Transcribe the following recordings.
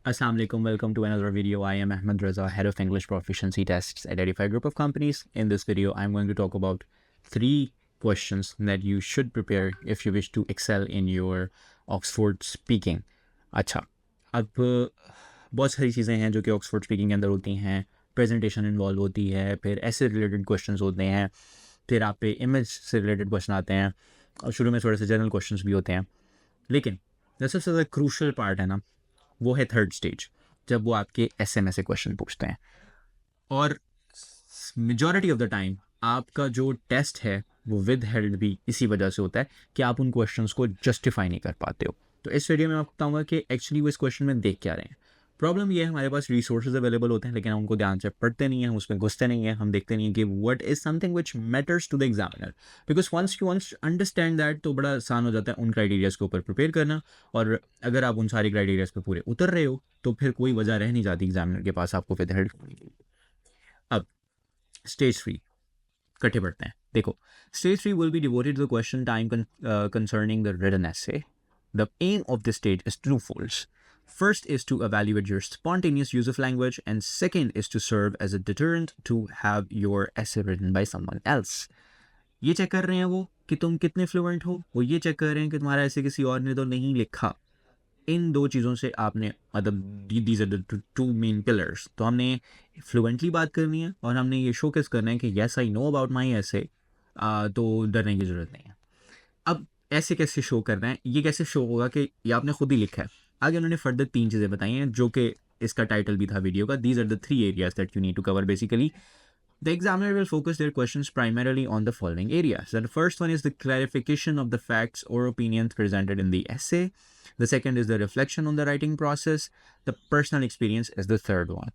Assalamualaikum, welcome to another video. I am Ahmed Raza, head of English proficiency tests at Edify Group of Companies. In this video, I'm going to talk about 3 questions that you should prepare if you wish to excel in your Oxford speaking. अच्छा, अब बहुत सारी चीज़ें हैं जो कि Oxford speaking के अंदर होती हैं. प्रेजेंटेशन इन्वॉल्व होती है, फिर ऐसे रिलेटेड क्वेश्चंस होते हैं, फिर आप पे इमेज से रिलेटेड क्वेश्चन आते हैं और शुरू में थोड़े से जनरल क्वेश्चंस भी होते हैं. लेकिन जो सबसे ज़्यादा क्रूशल पार्ट है ना, वो है थर्ड स्टेज, जब वो आपके एसएमएस से क्वेश्चन पूछते हैं. और मेजॉरिटी ऑफ द टाइम आपका जो टेस्ट है वो विद हेल्ड भी इसी वजह से होता है कि आप उन क्वेश्चंस को जस्टिफाई नहीं कर पाते हो. तो इस वीडियो में मैं आपको बताऊंगा कि एक्चुअली वो इस क्वेश्चन में देख क्या रहे हैं. प्रॉब्लम ये है, हमारे पास रिसोर्सेज अवेलेबल होते हैं लेकिन हम उनको ध्यान से पढ़ते नहीं हैं, हम उसमें घुसते नहीं हैं, हम देखते नहीं हैं कि what is something which matters to the examiner. Because once you understand that तो बड़ा आसान हो जाता है उन क्राइटेरियाज के ऊपर प्रिपेयर करना. और अगर आप उन सारे क्राइटेरियाज पे पूरे उतर रहे हो तो फिर कोई वजह रह नहीं जाती एग्जामिनर के पास आपको विद हेल्ड करने के लिए. अब स्टेज 3 इकट्ठे पढ़ते हैं. देखो, stage 3 will be devoted to the question time concerning the written essay. The aim of this stage is twofold. First is to evaluate your spontaneous use of language, and second is to serve as a deterrent to have your essay written by someone else. ये check कर रहे हैं वो कि तुम कितने fluent हो, वो ये चेक कर रहे हैं कि तुम्हारा ऐसे किसी और ने तो नहीं लिखा. इन दो चीज़ों से आपने मतलब these are the two main pillars. तो हमने फ्लुएंटली बात करनी है और हमने ये शोकेस करना है कि yes I know about my ऐसे, तो डरने की ज़रूरत नहीं है. अब ऐसे कैसे शो करना है, ये कैसे शो होगा कि ये आपने खुद ही लिखा है. आगे उन्होंने फर्दर 3 चीज़ें बताई हैं जो कि इसका टाइटल भी था वीडियो का. These are the 3 areas that you need to cover basically. The examiner will focus their questions primarily on the following areas. The first one is the clarification of the facts or opinions presented in the essay. The second is the reflection on the writing process. The personal experience is the third one.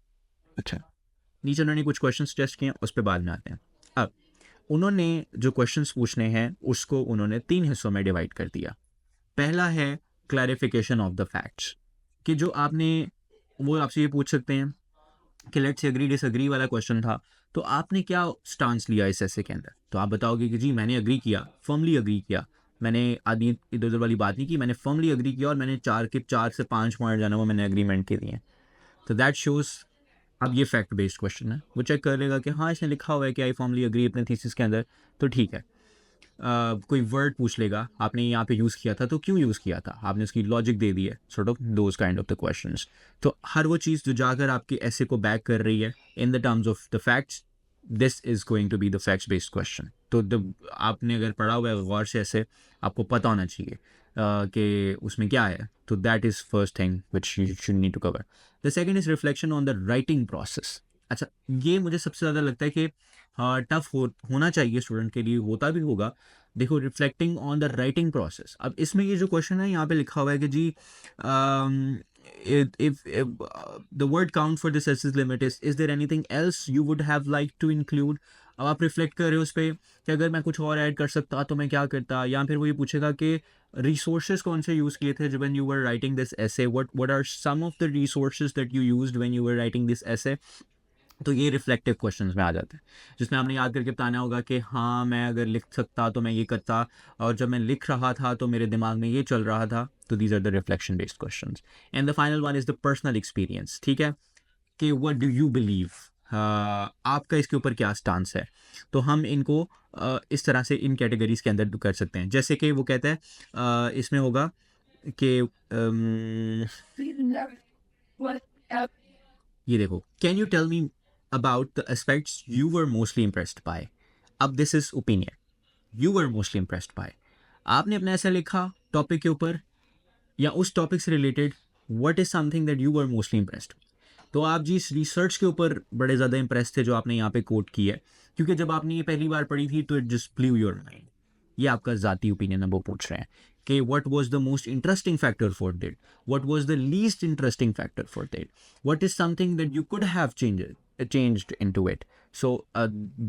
अच्छा, नीचे उन्होंने कुछ question suggest किए, उस पर बाद में आते हैं. अब उन्होंने जो क्वेश्चंस पूछने हैं उसको उन्होंने 3 हिस्सों में डिवाइड कर दिया. पहला है क्लैरिफिकेशन ऑफ द फैक्ट्स, कि जो आपने वो आपसे ये पूछ सकते हैं कि लेट्स से एग्री डिसएग्री वाला क्वेश्चन था, तो आपने क्या स्टांस लिया इस ऐसे के अंदर. तो आप बताओगे कि जी मैंने अग्री किया, फर्मली अग्री किया, मैंने आदमी इधर उधर वाली बात नहीं की, मैंने फर्मली अग्री किया और मैंने 4 से 5 पॉइंट जाना वो मैंने अग्रीमेंट के दिए. तो दैट शोज. अब ये फैक्ट बेस्ड क्वेश्चन है, वो चेक कर लेगा कि हाँ इसने लिखा हुआ है कि आई फॉर्मली अग्री अपने थीसिस के अंदर, तो ठीक है. कोई वर्ड पूछ लेगा, आपने यहाँ पे यूज़ किया था तो क्यों यूज़ किया था, आपने उसकी लॉजिक दे दी है, sort of those kind of the questions. तो हर वो चीज़ जो जाकर आपके ऐसे को बैक कर रही है in the terms of the facts, this is going to be the facts based question. तो आपने अगर पढ़ा हुआ है गौर से ऐसे, आपको पता होना चाहिए कि उसमें क्या है. तो that is first thing which you should need to cover. The second is reflection on the writing process. अच्छा, ये मुझे सबसे ज़्यादा लगता है कि टफ होना चाहिए स्टूडेंट के लिए, होता भी होगा. देखो, reflecting on the writing process. अब इसमें ये जो क्वेश्चन है यहाँ पे लिखा हुआ है कि जी if the word count for this essay limit is there anything else you would have liked to include. अब आप रिफ्लेक्ट कर रहे हो उस पर कि अगर मैं कुछ और ऐड कर सकता तो मैं क्या करता, या फिर वो ये पूछेगा कि रिसोर्सेज कौन से यूज़ किए थे when you were writing this essay, what are some of the resources that you used when you were writing this essay. तो ये रिफ्लेक्टिव क्वेश्चंस में आ जाते हैं जिसमें आपने याद करके बताना होगा कि हाँ मैं अगर लिख सकता तो मैं ये करता, और जब मैं लिख रहा था तो मेरे दिमाग में ये चल रहा था. तो these are the reflection based questions. And the final one is the personal experience. ठीक है, कि व्हाट डू यू बिलीव, आपका इसके ऊपर क्या स्टांस है. तो हम इनको इस तरह से इन कैटेगरीज के अंदर कर सकते हैं. जैसे कि वो कहता है इसमें होगा कि ये देखो, can you tell me about the aspects you were mostly impressed by. अब this is opinion. You were mostly impressed by. आपने अपना ऐसा लिखा टॉपिक के ऊपर या उस टॉपिक से related, what is something that you were mostly impressed. तो आप जी इस रिसर्च के ऊपर बड़े ज़्यादा इम्प्रेस थे जो आपने यहाँ पे कोट की है, क्योंकि जब आपने ये पहली बार पढ़ी थी तो it just blue your mind. ये आपका ज़ाती ओपिनियन है, वो पूछ रहे हैं कि what was the most interesting factor for that, what was the least interesting factor for that, what is something that you could have changed into it. So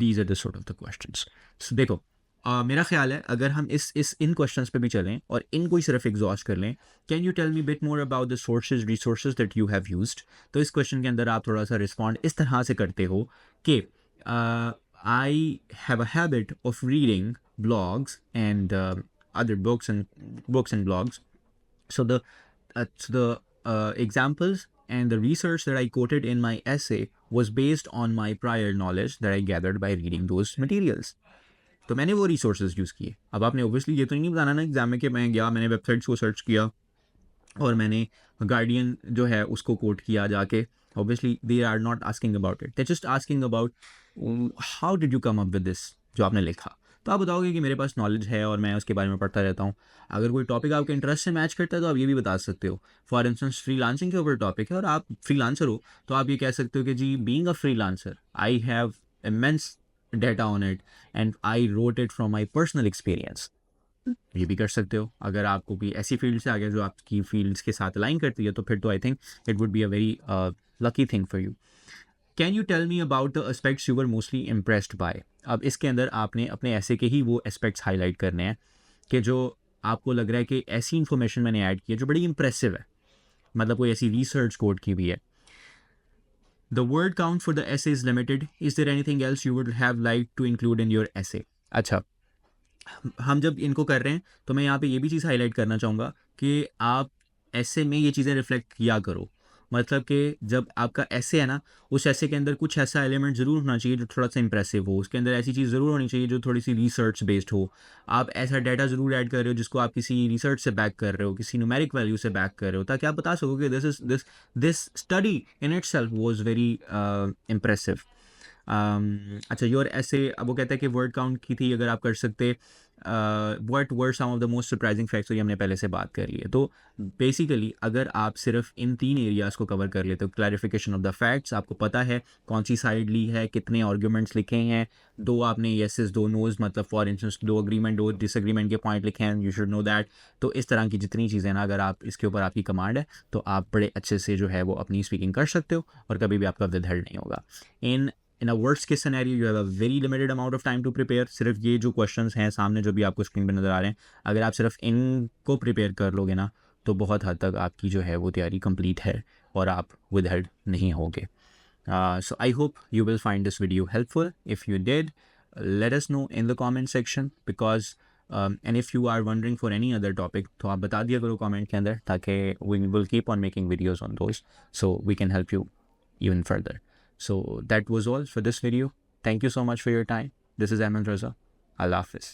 these are the sort of the questions. So देखो, मेरा ख्याल है अगर हम इन questions पे भी चलें और इनको ही सिर्फ एग्जॉस्ट कर लें, can you tell me bit more about the sources resources that you have used. तो इस क्वेश्चन के अंदर आप थोड़ा सा रिस्पॉन्ड इस तरह से करते हो कि I have a habit of reading blogs and other books and blogs. So the examples and the research that I quoted in my essay was based on my prior knowledge that I gathered by reading those materials. तो मैंने वो resources use किए. अब आपने obviously ये तो नहीं बताना ना एग्जाम में कि मैं गया, मैंने वेबसाइट्स को सर्च किया और मैंने गार्डियन जो है उसको कोट किया जाके. Obviously they are not asking about it, they just asking about how did you come up with this जो आपने लिखा. तो आप बताओगे कि मेरे पास नॉलेज है और मैं उसके बारे में पढ़ता रहता हूँ. अगर कोई टॉपिक आपके इंटरेस्ट से मैच करता है तो आप ये भी बता सकते हो. फॉर इंस्टेंस फ्रीलांसिंग के ऊपर टॉपिक है और आप फ्रीलांसर हो, तो आप ये कह सकते हो कि जी being a freelancer I have immense data on it and I wrote it from my personal experience. ये भी कर सकते हो. अगर आपको भी ऐसी फील्ड से आ गया जो आपकी फील्ड्स के साथ अलाइन करती है तो फिर तो I think it would be a very lucky thing for you. Can you tell me about the aspects you were mostly impressed by. अब इसके अंदर आपने अपने ऐसे के ही वो एस्पेक्ट्स हाईलाइट करने हैं कि जो आपको लग रहा है कि ऐसी इन्फॉर्मेशन मैंने ऐड की है जो बड़ी इंप्रेसिव है, मतलब कोई ऐसी रिसर्च कोड की भी है. The word count for the essay is limited. Is there anything else you would have liked to include in your essay? अच्छा, हम जब इनको कर रहे हैं तो मैं यहाँ पे ये भी चीज़ हाईलाइट करना चाहूँगा कि आप ऐसे में ये चीज़ें रिफ्लेक्ट किया करो. मतलब कि जब आपका ऐसे है ना, उस ऐसे के अंदर कुछ ऐसा एलिमेंट ज़रूर होना चाहिए जो थोड़ा सा इंप्रेसिव हो. उसके अंदर ऐसी चीज़ ज़रूर होनी चाहिए जो थोड़ी सी रिसर्च बेस्ड हो. आप ऐसा डाटा ज़रूर ऐड कर रहे हो जिसको आप किसी रिसर्च से बैक कर रहे हो, किसी न्यूमेरिक वैल्यू से बैक कर रहे हो, ताकि आप बता सको कि this study in it self was very impressive. अच्छा, योर ऐसे अब वो कहता है कि वर्ड काउंट की थी, अगर आप कर सकते what were some of the most surprising facts, ये हमने पहले से बात कर ली है. तो बेसिकली अगर आप सिर्फ इन 3 एरियाज़ को कवर कर लेते हो, क्लैरिफिकेशन ऑफ द फैक्ट्स, आपको पता है कौन सी साइड ली है, कितने आर्ग्यूमेंट्स लिखे हैं, 2 आपने येसेस 2 नोज, मतलब फॉर इंस्टेंस 2 अग्रीमेंट 2 डिसएग्रीमेंट के पॉइंट लिखे हैं, यू शुड नो दैट. तो इस तरह की जितनी चीज़ें ना, अगर आप इसके ऊपर आपकी कमांड है तो आप बड़े अच्छे से जो है वो अपनी स्पीकिंग कर सकते हो और कभी भी आपका विदहल्ड नहीं होगा. In a worst case scenario you have a very limited amount of time to prepare. सिर्फ ये जो क्वेश्चंस हैं सामने जो भी आपको स्क्रीन पर नज़र आ रहे हैं, अगर आप सिर्फ इनको प्रिपेयर कर लोगे ना तो बहुत हद तक आपकी जो है वो तैयारी कंप्लीट है और आप विदहल्ड नहीं होगे. So I hope you will find this video helpful. If you did, let us know in the comment section, because and if you are wondering for any other topic, तो आप बता दिया करो comment के अंदर, ताकि we will keep on making videos on those so we can help you even further. So that was all for this video. Thank you so much for your time. This is Ahmed Raza. Allah Hafiz.